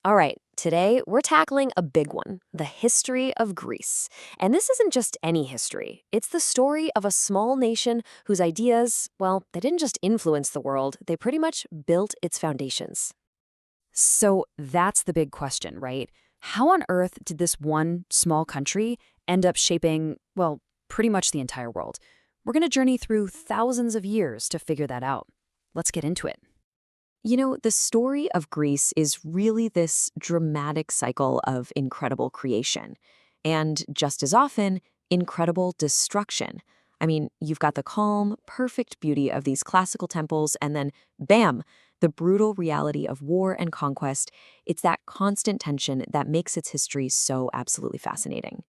All right, today we're tackling a big one, the history of Greece. And this isn't just any history. It's the story of a small nation whose ideas, well, they didn't just influence the world, they pretty much built its foundations. So that's the big question, right? How on earth did this one small country end up shaping, well, pretty much the entire world? We're going to journey through thousands of years to figure that out. Let's get into it. The story of Greece is really this dramatic cycle of incredible creation. And just as often, incredible destruction. You've got the calm, perfect beauty of these classical temples, and then, bam, the brutal reality of war and conquest. It's that constant tension that makes its history so absolutely fascinating.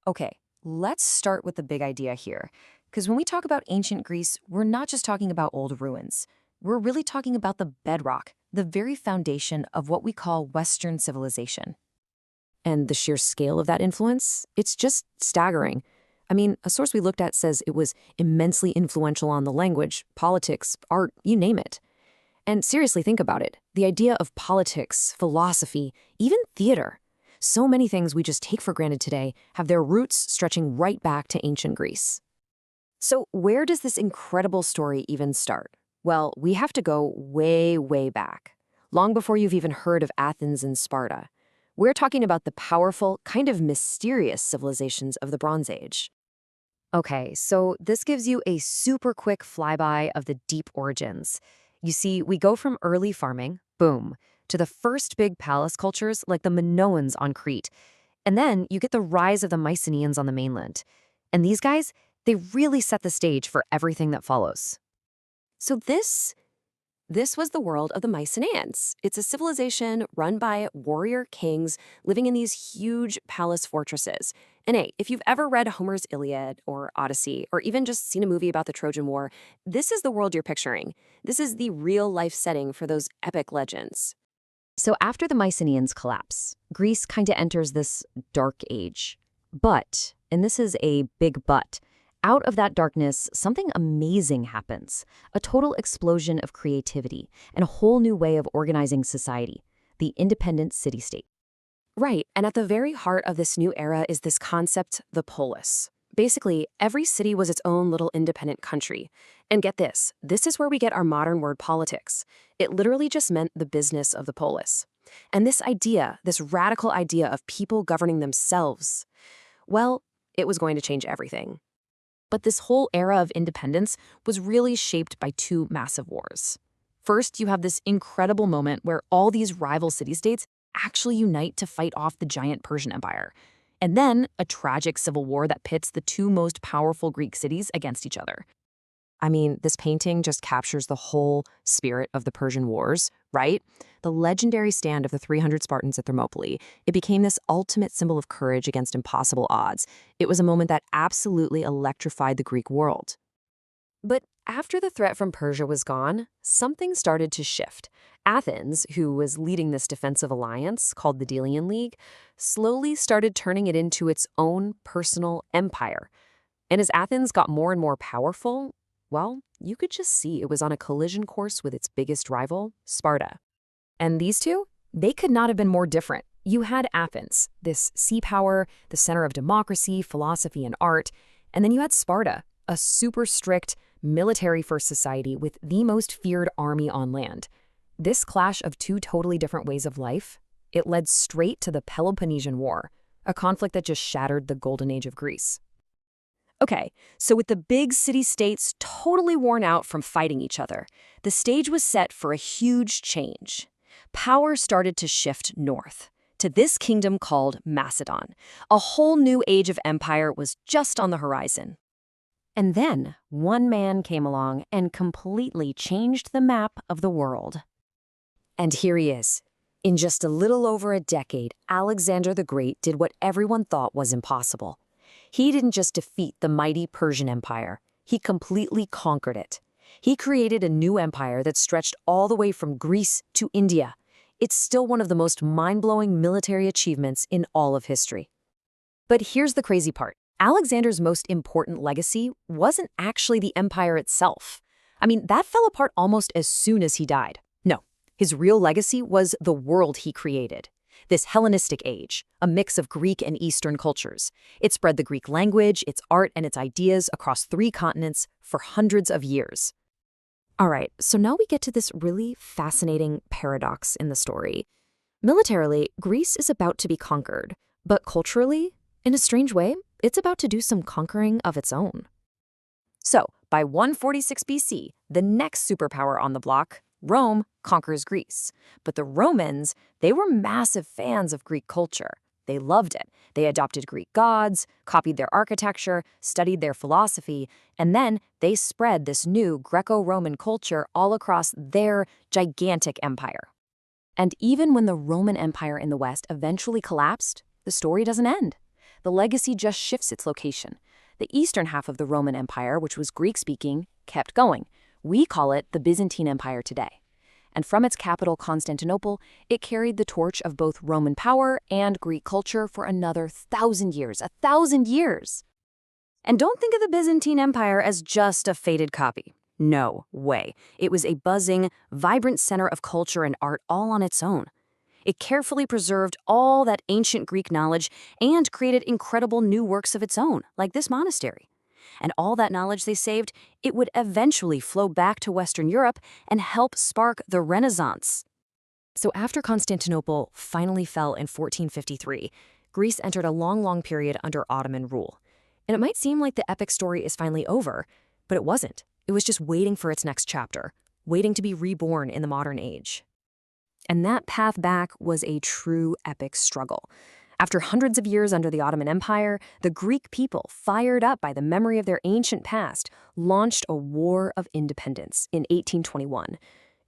Okay, let's start with the big idea here. Because when we talk about ancient Greece, we're not just talking about old ruins. We're really talking about the bedrock, the very foundation of what we call Western civilization. And the sheer scale of that influence, it's just staggering. A source we looked at says it was immensely influential on the language, politics, art, you name it. And seriously, think about it. The idea of politics, philosophy, even theater. So many things we just take for granted today have their roots stretching right back to ancient Greece. So where does this incredible story even start? Well, we have to go way, way back, long before you've even heard of Athens and Sparta. We're talking about the powerful, kind of mysterious civilizations of the Bronze Age. Okay, so this gives you a super quick flyby of the deep origins. You see, we go from early farming, boom, to the first big palace cultures like the Minoans on Crete. And then you get the rise of the Mycenaeans on the mainland. And these guys, they really set the stage for everything that follows. So this was the world of the Mycenaeans. It's a civilization run by warrior kings living in these huge palace fortresses. And hey, if you've ever read Homer's Iliad or Odyssey, or even just seen a movie about the Trojan War, this is the world you're picturing. This is the real-life setting for those epic legends. So after the Mycenaeans collapse, Greece kind of enters this dark age. But, and this is a big but, out of that darkness, something amazing happens. A total explosion of creativity and a whole new way of organizing society, the independent city-state. Right, and at the very heart of this new era is this concept, the polis. Basically, every city was its own little independent country. And get this is where we get our modern word politics. It literally just meant the business of the polis. And this idea, this radical idea of people governing themselves, well, it was going to change everything. But this whole era of independence was really shaped by two massive wars. First, you have this incredible moment where all these rival city-states actually unite to fight off the giant Persian Empire. And then a tragic civil war that pits the two most powerful Greek cities against each other. This painting just captures the whole spirit of the Persian Wars, right? The legendary stand of the 300 Spartans at Thermopylae. It became this ultimate symbol of courage against impossible odds. It was a moment that absolutely electrified the Greek world. But after the threat from Persia was gone, something started to shift. Athens, who was leading this defensive alliance called the Delian League, slowly started turning it into its own personal empire. And as Athens got more and more powerful, well, you could just see it was on a collision course with its biggest rival, Sparta. And these two, they could not have been more different. You had Athens, this sea power, the center of democracy, philosophy, and art. And then you had Sparta, a super strict, military-first society with the most feared army on land. This clash of two totally different ways of life, it led straight to the Peloponnesian War, a conflict that just shattered the golden age of Greece. Okay, so with the big city-states totally worn out from fighting each other, the stage was set for a huge change. Power started to shift north, to this kingdom called Macedon. A whole new age of empire was just on the horizon. And then, one man came along and completely changed the map of the world. And here he is. In just a little over a decade, Alexander the Great did what everyone thought was impossible. He didn't just defeat the mighty Persian Empire, he completely conquered it. He created a new empire that stretched all the way from Greece to India. It's still one of the most mind-blowing military achievements in all of history. But here's the crazy part. Alexander's most important legacy wasn't actually the empire itself. That fell apart almost as soon as he died. No, His real legacy was the world he created. This Hellenistic age, a mix of Greek and Eastern cultures. It spread the Greek language, its art, and its ideas across 3 continents for hundreds of years. All right, so now we get to this really fascinating paradox in the story. Militarily, Greece is about to be conquered, but culturally, in a strange way, it's about to do some conquering of its own. So, by 146 BC, the next superpower on the block, Rome, conquers Greece. But the Romans, they were massive fans of Greek culture. They loved it. They adopted Greek gods, copied their architecture, studied their philosophy, and then they spread this new Greco-Roman culture all across their gigantic empire. And even when the Roman Empire in the West eventually collapsed, the story doesn't end. The legacy just shifts its location. The eastern half of the Roman Empire, which was Greek-speaking, kept going. We call it the Byzantine Empire today. And from its capital, Constantinople, it carried the torch of both Roman power and Greek culture for another 1,000 years. 1,000 years! And don't think of the Byzantine Empire as just a faded copy. No way. It was a buzzing, vibrant center of culture and art all on its own. It carefully preserved all that ancient Greek knowledge and created incredible new works of its own, like this monastery. And all that knowledge they saved, it would eventually flow back to Western Europe and help spark the Renaissance. So after Constantinople finally fell in 1453, Greece entered a long period under Ottoman rule. And it might seem like the epic story is finally over, but it wasn't. It was just waiting for its next chapter, waiting to be reborn in the modern age. And that path back was a true epic struggle. After hundreds of years under the Ottoman Empire, the Greek people, fired up by the memory of their ancient past, launched a war of independence in 1821.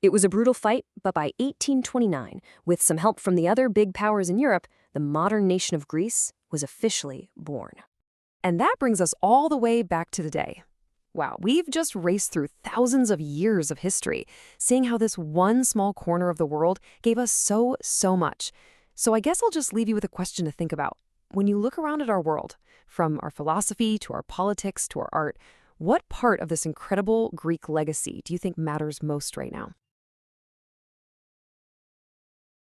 It was a brutal fight, but by 1829, with some help from the other big powers in Europe, the modern nation of Greece was officially born. And that brings us all the way back to the day. Wow, we've just raced through thousands of years of history, seeing how this one small corner of the world gave us so much. So I guess I'll just leave you with a question to think about. When you look around at our world, from our philosophy to our politics to our art, what part of this incredible Greek legacy do you think matters most right now?